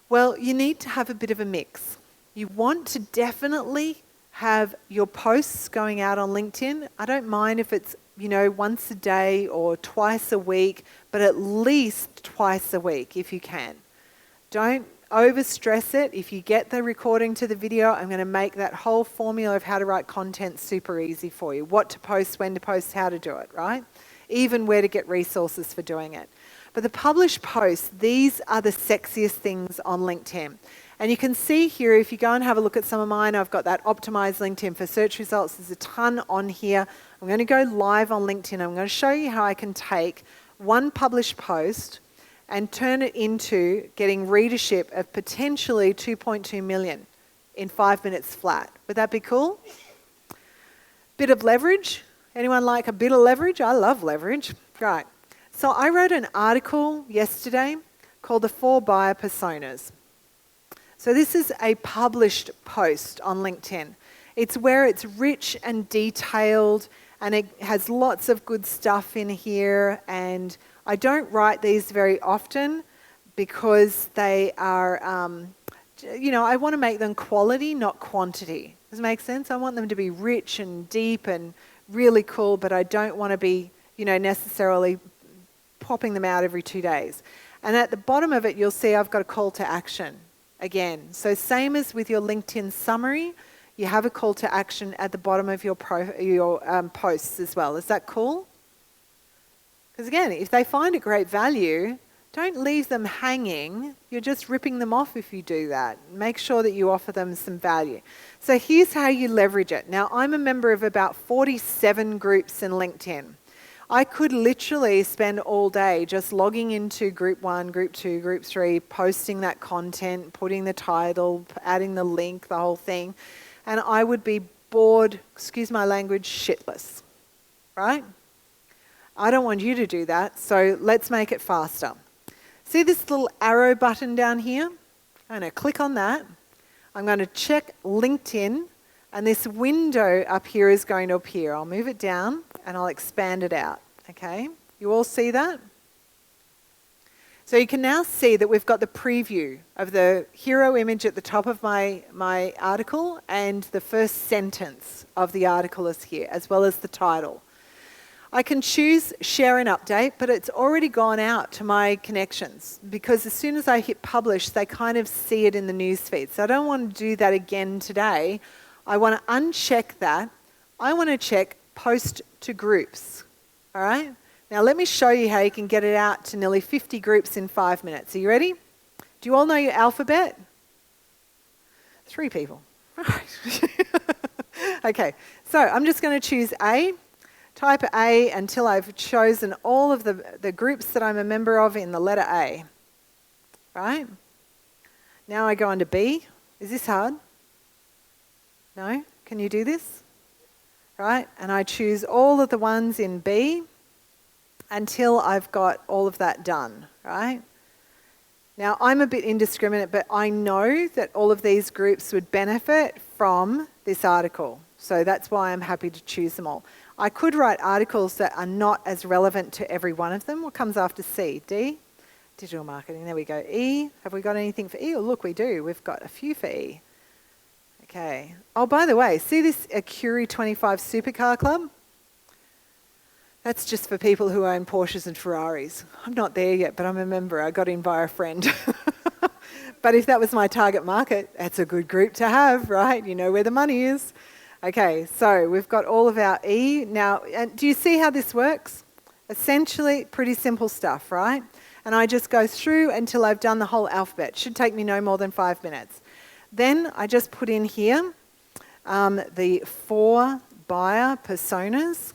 Well, you need to have a bit of a mix. You want to definitely have your posts going out on LinkedIn. I don't mind if it's, once a day or twice a week, but at least twice a week if you can. Don't overstress it. If you get the recording to the video, I'm going to make that whole formula of how to write content super easy for you. What to post, when to post, how to do it, right? Even where to get resources for doing it. But the published posts, these are the sexiest things on LinkedIn. And you can see here, if you go and have a look at some of mine, I've got that optimized LinkedIn for search results. There's a ton on here. I'm going to go live on LinkedIn. I'm going to show you how I can take one published post and turn it into getting readership of potentially 2.2 million in 5 minutes flat. Would that be cool? Bit of leverage? Anyone like a bit of leverage? I love leverage. Right. So I wrote an article yesterday called The 4 Buyer Personas. So this is a published post on LinkedIn. It's where it's rich and detailed, and it has lots of good stuff in here. And I don't write these very often because they are, I want to make them quality, not quantity. Does it make sense? I want them to be rich and deep and really cool, but I don't want to be, necessarily popping them out every 2 days. And at the bottom of it, you'll see I've got a call to action again. So same as with your LinkedIn summary, you have a call to action at the bottom of your posts as well. Is that cool? Because again, if they find it great value, don't leave them hanging. You're just ripping them off if you do that. Make sure that you offer them some value. So here's how you leverage it. Now, I'm a member of about 47 groups in LinkedIn. I could literally spend all day just logging into group 1, group 2, group 3, posting that content, putting the title, adding the link, the whole thing. And I would be bored, excuse my language, shitless, right? I don't want you to do that, so let's make it faster. See this little arrow button down here? I'm going to click on that. I'm going to check LinkedIn, and this window up here is going to appear. I'll move it down and I'll expand it out, okay? You all see that? So you can now see that we've got the preview of the hero image at the top of my article, and the first sentence of the article is here, as well as the title. I can choose share and update, but it's already gone out to my connections because as soon as I hit publish, they kind of see it in the newsfeed. So I don't want to do that again today. I want to uncheck that. I want to check post to groups. All right? Now let me show you how you can get it out to nearly 50 groups in 5 minutes. Are you ready? Do you all know your alphabet? 3 people. Right. Okay, so I'm just going to choose A, type A until I've chosen all of the groups that I'm a member of in the letter A. Right? Now I go on to B. Is this hard? No? Can you do this? Right? And I choose all of the ones in B until I've got all of that done. Right? Now, I'm a bit indiscriminate, but I know that all of these groups would benefit from this article. So that's why I'm happy to choose them all. I could write articles that are not as relevant to every one of them. What comes after C? D? Digital marketing. There we go. E? Have we got anything for E? Oh, look, we do. We've got a few for E. Okay. Oh, by the way, see this Acuri 25 Supercar Club? That's just for people who own Porsches and Ferraris. I'm not there yet, but I'm a member. I got in by a friend. But if that was my target market, that's a good group to have, right? You know where the money is. Okay, so we've got all of our E. Now, and do you see how this works? Essentially, pretty simple stuff, right? And I just go through until I've done the whole alphabet. Should take me no more than 5 minutes. Then I just put in here the 4 buyer personas,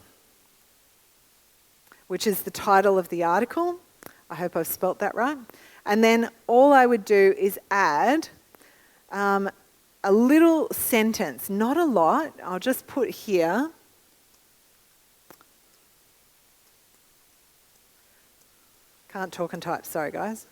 which is the title of the article. I hope I've spelt that right. And then all I would do is add a little sentence, not a lot. I'll just put here, can't talk and type, sorry guys.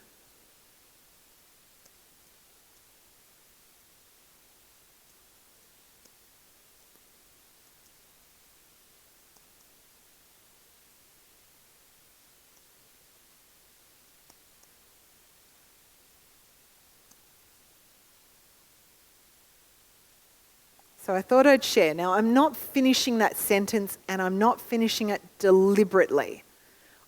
So I thought I'd share. Now, I'm not finishing that sentence and I'm not finishing it deliberately.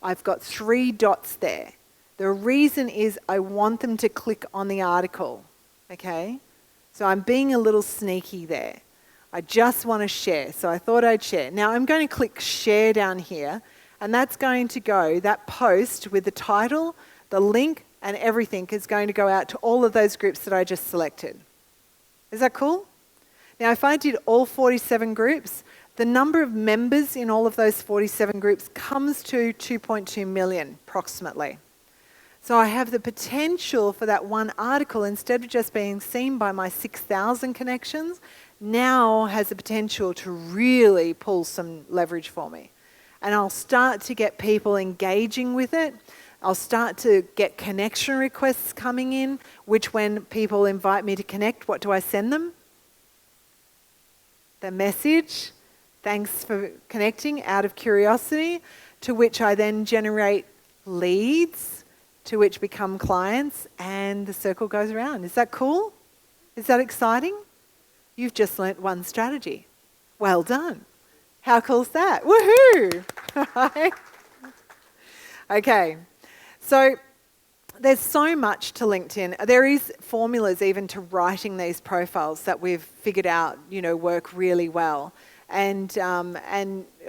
I've got 3 dots there. The reason is I want them to click on the article, okay? So I'm being a little sneaky there. I just want to share, so I thought I'd share. Now, I'm going to click share down here, and that's going to go, that post with the title, the link, and everything is going to go out to all of those groups that I just selected. Is that cool? Now, if I did all 47 groups, the number of members in all of those 47 groups comes to 2.2 million, approximately. So I have the potential for that one article, instead of just being seen by my 6,000 connections, now has the potential to really pull some leverage for me. And I'll start to get people engaging with it. I'll start to get connection requests coming in, which when people invite me to connect, what do I send them? The message, thanks for connecting, out of curiosity, to which I then generate leads, to which become clients, and the circle goes around. Is that cool? Is that exciting? You've just learnt one strategy. Well done. How cool's that? Woohoo! Okay, so there's so much to LinkedIn. There is formulas even to writing these profiles that we've figured out, work really well. And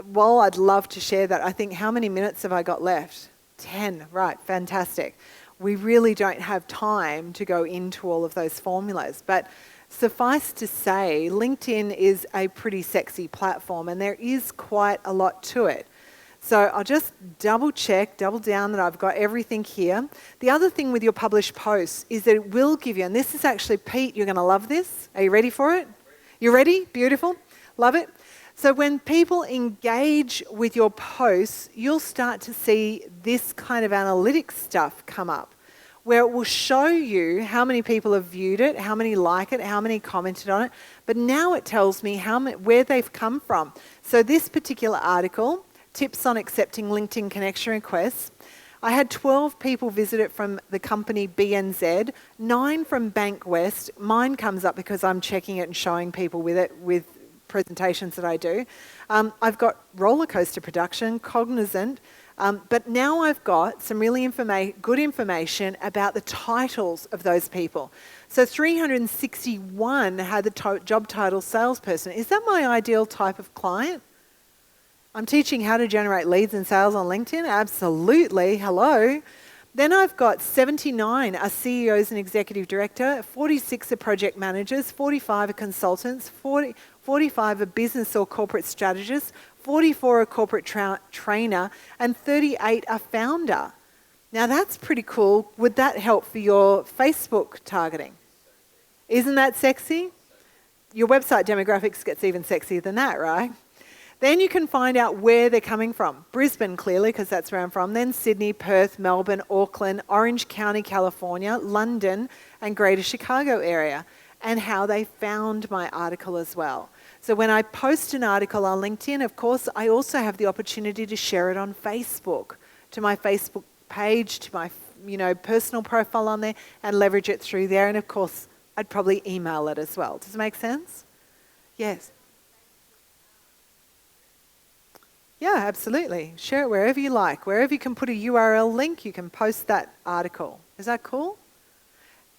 while I'd love to share that, I think how many minutes have I got left? 10, right, fantastic. We really don't have time to go into all of those formulas. But suffice to say, LinkedIn is a pretty sexy platform and there is quite a lot to it. So I'll just double down that I've got everything here. The other thing with your published posts is that it will give you, and this is actually, Pete, you're going to love this. Are you ready for it? You ready? Beautiful. Love it. So when people engage with your posts, you'll start to see this kind of analytics stuff come up, where it will show you how many people have viewed it, how many like it, how many commented on it. But now it tells me where they've come from. So this particular article, Tips on Accepting LinkedIn Connection Requests, I had 12 people visit it from the company BNZ, 9 from Bank West. Mine comes up because I'm checking it and showing people with it with presentations that I do. I've got Roller Coaster Production, Cognizant, But now I've got some really good information about the titles of those people. So 361 had the job title salesperson. Is that my ideal type of client? I'm teaching how to generate leads and sales on LinkedIn? Absolutely. Hello. Then I've got 79 are CEOs and executive director, 46 are project managers, 45 are consultants, 45 are business or corporate strategists, 44 are corporate trainer, and 38 are founder. Now that's pretty cool. Would that help for your Facebook targeting? Isn't that sexy? Your website demographics gets even sexier than that, right? Then you can find out where they're coming from. Brisbane, clearly, because that's where I'm from. Then Sydney, Perth, Melbourne, Auckland, Orange County, California, London, and Greater Chicago area. And how they found my article as well. So when I post an article on LinkedIn, of course, I also have the opportunity to share it on Facebook, to my Facebook page, to my personal profile on there, and leverage it through there. And of course, I'd probably email it as well. Does it make sense? Yes. Yeah, absolutely. Share it wherever you like. Wherever you can put a URL link, you can post that article. Is that cool?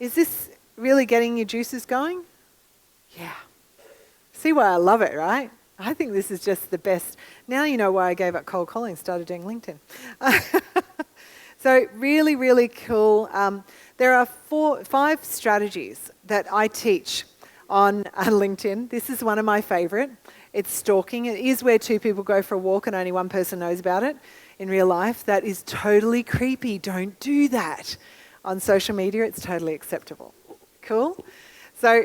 Is this really getting your juices going? Yeah. See why I love it, right? I think this is just the best. Now you know why I gave up cold calling and started doing LinkedIn. So really, really cool. There are 5 strategies that I teach on LinkedIn. This is one of my favorite. It's stalking. It is where 2 people go for a walk and only one person knows about it in real life. That is totally creepy. Don't do that. On social media, it's totally acceptable. Cool? So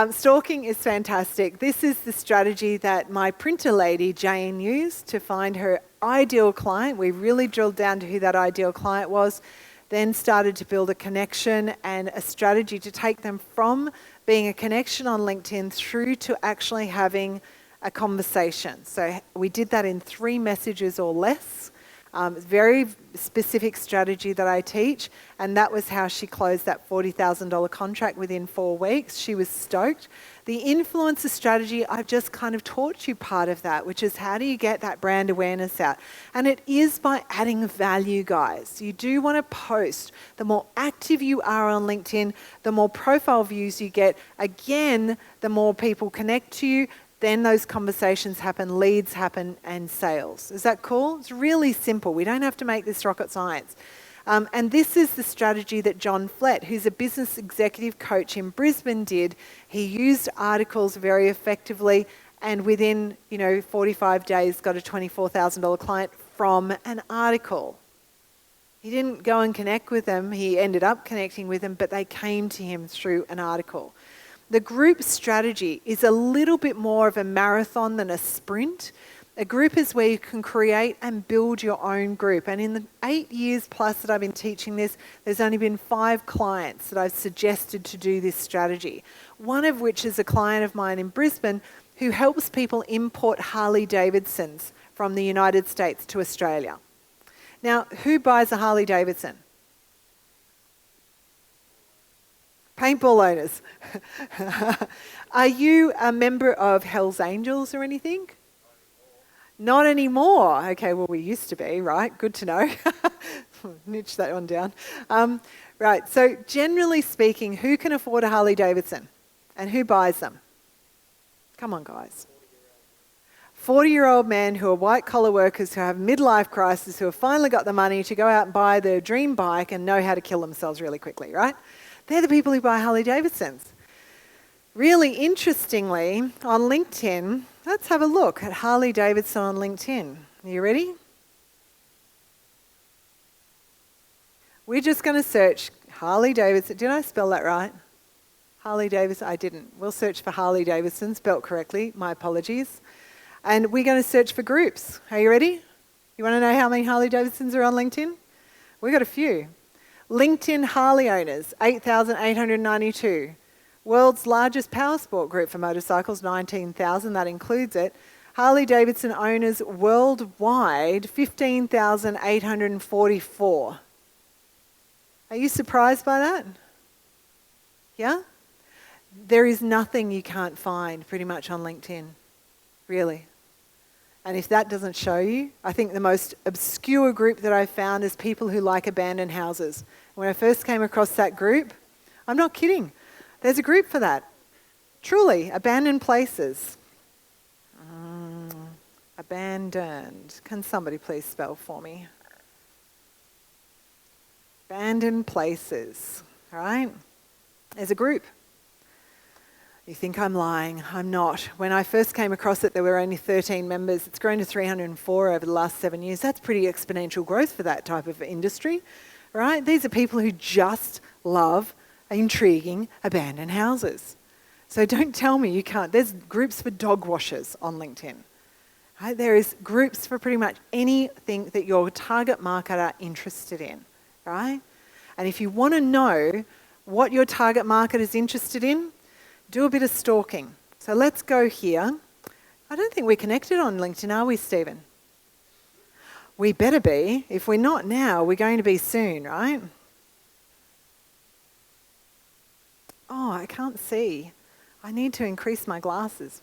stalking is fantastic. This is the strategy that my printer lady, Jane, used to find her ideal client. We really drilled down to who that ideal client was, then started to build a connection and a strategy to take them from being a connection on LinkedIn through to actually having a conversation. So we did that in 3 messages or less. Very specific strategy that I teach, and that was how she closed that $40,000 contract within 4 weeks. She was stoked. The influencer strategy, I've just kind of taught you part of that, which is how do you get that brand awareness out? And it is by adding value, guys. You do want to post. The more active you are on LinkedIn, the more profile views you get. Again, the more people connect to you, then those conversations happen, leads happen, and sales. Is that cool? It's really simple. We don't have to make this rocket science. And this is the strategy that John Flett, who's a business executive coach in Brisbane, did. He used articles very effectively, and within 45 days got a $24,000 client from an article. He didn't go and connect with them. He ended up connecting with them, but they came to him through an article. The group strategy is a little bit more of a marathon than a sprint. A group is where you can create and build your own group. And in the 8 years plus that I've been teaching this, there's only been 5 clients that I've suggested to do this strategy. One of which is a client of mine in Brisbane who helps people import Harley Davidsons from the United States to Australia. Now, who buys a Harley Davidson? Paintball owners. Are you a member of Hell's Angels or anything? Not anymore. Okay, well, we used to be, right? Good to know. Niche that one down. Right, so generally speaking, who can afford a Harley Davidson? And who buys them? Come on, guys. 40-year-old men who are white-collar workers who have midlife crisis, who have finally got the money to go out and buy their dream bike and know how to kill themselves really quickly, right? They're the people who buy Harley Davidsons. Really interestingly, on LinkedIn, let's have a look at Harley Davidson on LinkedIn. Are you ready? We're just going to search Harley Davidson. Did I spell that right? Harley Davidson? I didn't. We'll search for Harley Davidson, spelt correctly. My apologies. And we're going to search for groups. Are you ready? You want to know how many Harley Davidsons are on LinkedIn? We've got a few. LinkedIn Harley owners, 8,892. World's largest power sport group for motorcycles, 19,000. That includes it. Harley Davidson owners worldwide, 15,844. Are you surprised by that? Yeah? There is nothing you can't find pretty much on LinkedIn. Really. And if that doesn't show you, I think the most obscure group that I've found is people who like abandoned houses. When I first came across that group, I'm not kidding, there's a group for that. Truly, abandoned places. Abandoned. Can somebody please spell for me? Abandoned places, all right? There's a group. You think I'm lying. I'm not. When I first came across it, there were only 13 members. It's grown to 304 over the last 7 years. That's pretty exponential growth for that type of industry, right? These are people who just love intriguing abandoned houses. So don't tell me you can't. There's groups for dog washers on LinkedIn. Right? There is groups for pretty much anything that your target market are interested in, right? And if you want to know what your target market is interested in, do a bit of stalking. So let's go here. I don't think we're connected on LinkedIn, are we, Stephen? We better be. If we're not now, we're going to be soon, right? Oh, I can't see. I need to increase my glasses.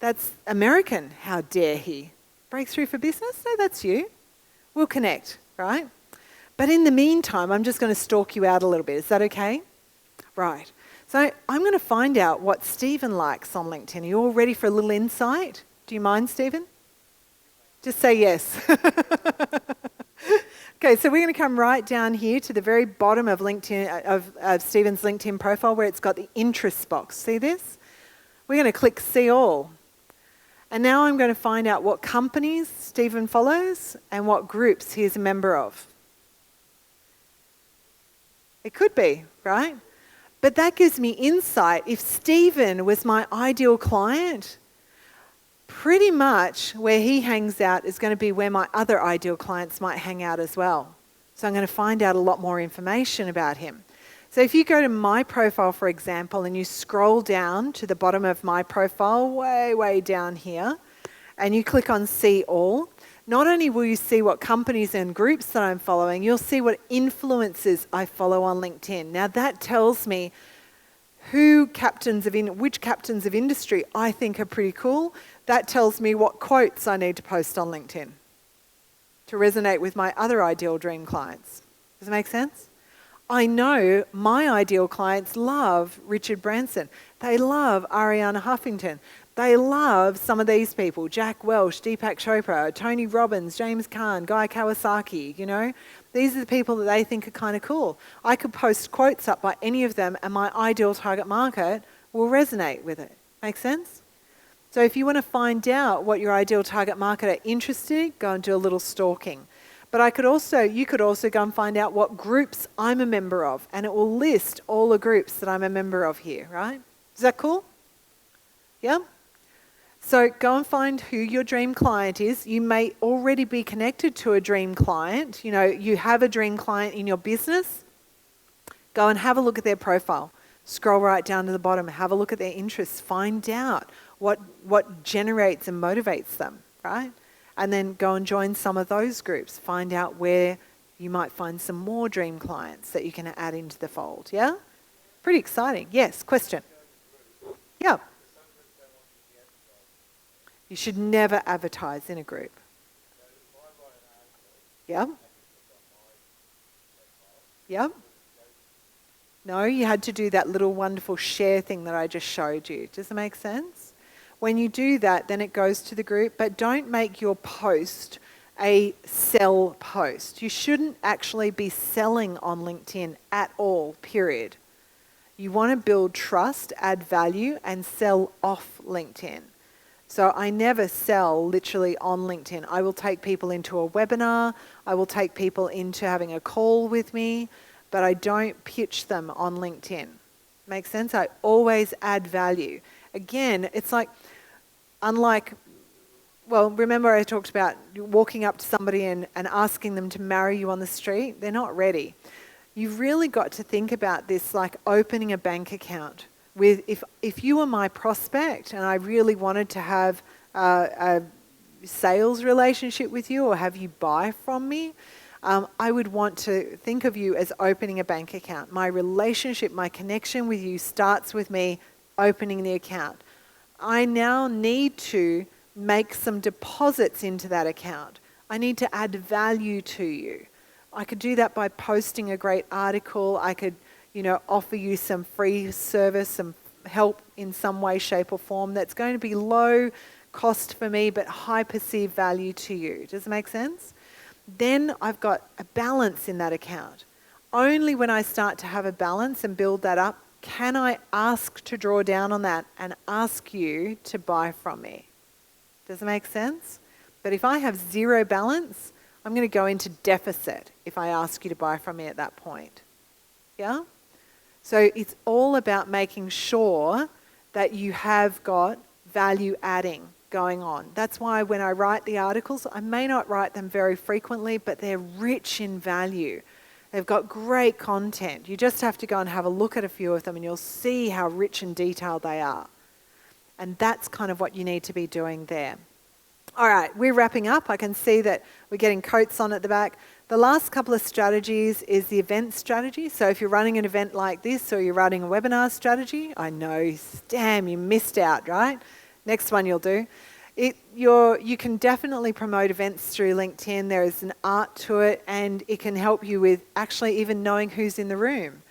That's American. How dare he? Breakthrough for business? No, that's you. We'll connect, right? But in the meantime, I'm just going to stalk you out a little bit. Is that okay? Right. So I'm going to find out what Stephen likes on LinkedIn. Are you all ready for a little insight? Do you mind, Stephen? Just say yes. Okay, so we're going to come right down here to the very bottom of LinkedIn, of Stephen's LinkedIn profile, where it's got the interests box. See this? We're going to click See All. And now I'm going to find out what companies Stephen follows and what groups he is a member of. It could be, right? But that gives me insight. If Stephen was my ideal client, pretty much where he hangs out is going to be where my other ideal clients might hang out as well. So I'm going to find out a lot more information about him. So if you go to my profile, for example, and you scroll down to the bottom of my profile, way down here, and you click on See All, not only will you see what companies and groups that I'm following, you'll see what influencers I follow on LinkedIn. Now that tells me which captains of industry I think are pretty cool. That tells me what quotes I need to post on LinkedIn to resonate with my other ideal dream clients. Does it make sense? I know my ideal clients love Richard Branson. They love Ariana Huffington. They love some of these people, Jack Welch, Deepak Chopra, Tony Robbins, James Caan, Guy Kawasaki, you know. These are the people that they think are kind of cool. I could post quotes up by any of them and my ideal target market will resonate with it. Make sense? So if you want to find out what your ideal target market are interested in, go and do a little stalking. But you could also go and find out what groups I'm a member of, and it will list all the groups that I'm a member of here, right? Is that cool? Yeah? So go and find who your dream client is. You may already be connected to a dream client. You know, you have a dream client in your business. Go and have a look at their profile. Scroll right down to the bottom. Have a look at their interests. Find out what generates and motivates them, right? And then go and join some of those groups. Find out where you might find some more dream clients that you can add into the fold, yeah? Pretty exciting. Yes, question? Yeah. You should never advertise in a group. Yeah? Yeah? No, you had to do that little wonderful share thing that I just showed you. Does it make sense? When you do that, then it goes to the group, but don't make your post a sell post. You shouldn't actually be selling on LinkedIn at all, period. You want to build trust, add value, and sell off LinkedIn. So I never sell literally on LinkedIn. I will take people into a webinar. I will take people into having a call with me, but I don't pitch them on LinkedIn. Make sense? I always add value. Again, it's like, remember I talked about walking up to somebody and asking them to marry you on the street? They're not ready. You've really got to think about this like opening a bank account. If you were my prospect and I really wanted to have a sales relationship with you or have you buy from me, I would want to think of you as opening a bank account. My relationship, my connection with you starts with me opening the account. I now need to make some deposits into that account. I need to add value to you. I could do that by posting a great article. I could, offer you some free service, some help in some way, shape or form that's going to be low cost for me but high perceived value to you. Does it make sense? Then I've got a balance in that account. Only when I start to have a balance and build that up can I ask to draw down on that and ask you to buy from me. Does it make sense? But if I have zero balance, I'm going to go into deficit if I ask you to buy from me at that point. Yeah? So it's all about making sure that you have got value adding going on. That's why when I write the articles, I may not write them very frequently, but they're rich in value. They've got great content. You just have to go and have a look at a few of them and you'll see how rich and detailed they are. And that's kind of what you need to be doing there. All right, we're wrapping up. I can see that we're getting coats on at the back. The last couple of strategies is the event strategy. So if you're running an event like this or you're running a webinar strategy, I know, damn, you missed out, right? Next one you'll do. You can definitely promote events through LinkedIn. There is an art to it, and it can help you with actually even knowing who's in the room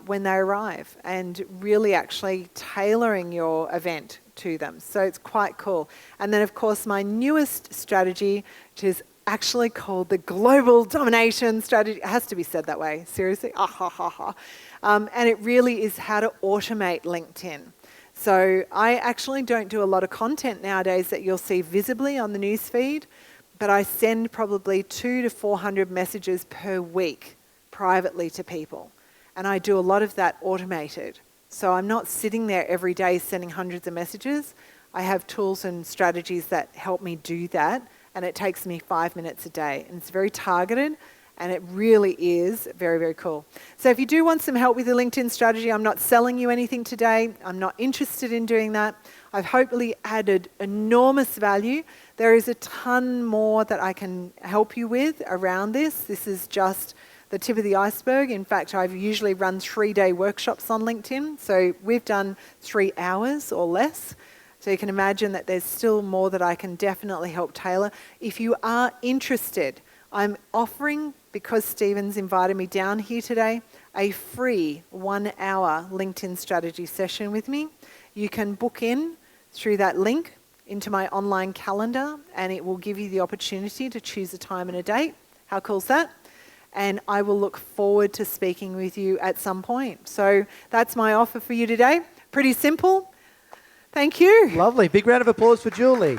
when they arrive and really actually tailoring your event to them. So it's quite cool. And then, of course, my newest strategy, which is actually called the Global Domination strategy. It has to be said that way, seriously. And it really is how to automate LinkedIn. So I actually don't do a lot of content nowadays that you'll see visibly on the newsfeed, but I send probably 200 to 400 messages per week privately to people. And I do a lot of that automated. So I'm not sitting there every day sending hundreds of messages. I have tools and strategies that help me do that, and it takes me 5 minutes a day. And it's very targeted, and it really is very, very cool. So if you do want some help with the LinkedIn strategy, I'm not selling you anything today. I'm not interested in doing that. I've hopefully added enormous value. There is a ton more that I can help you with around this. This is just the tip of the iceberg. In fact, I've usually run 3-day workshops on LinkedIn. So we've done 3 hours or less. So you can imagine that there's still more that I can definitely help tailor. If you are interested, I'm offering, because Stephen's invited me down here today, a free 1-hour LinkedIn strategy session with me. You can book in through that link into my online calendar, and it will give you the opportunity to choose a time and a date. How cool is that? And I will look forward to speaking with you at some point. So that's my offer for you today. Pretty simple. Thank you. Lovely. Big round of applause for Julie.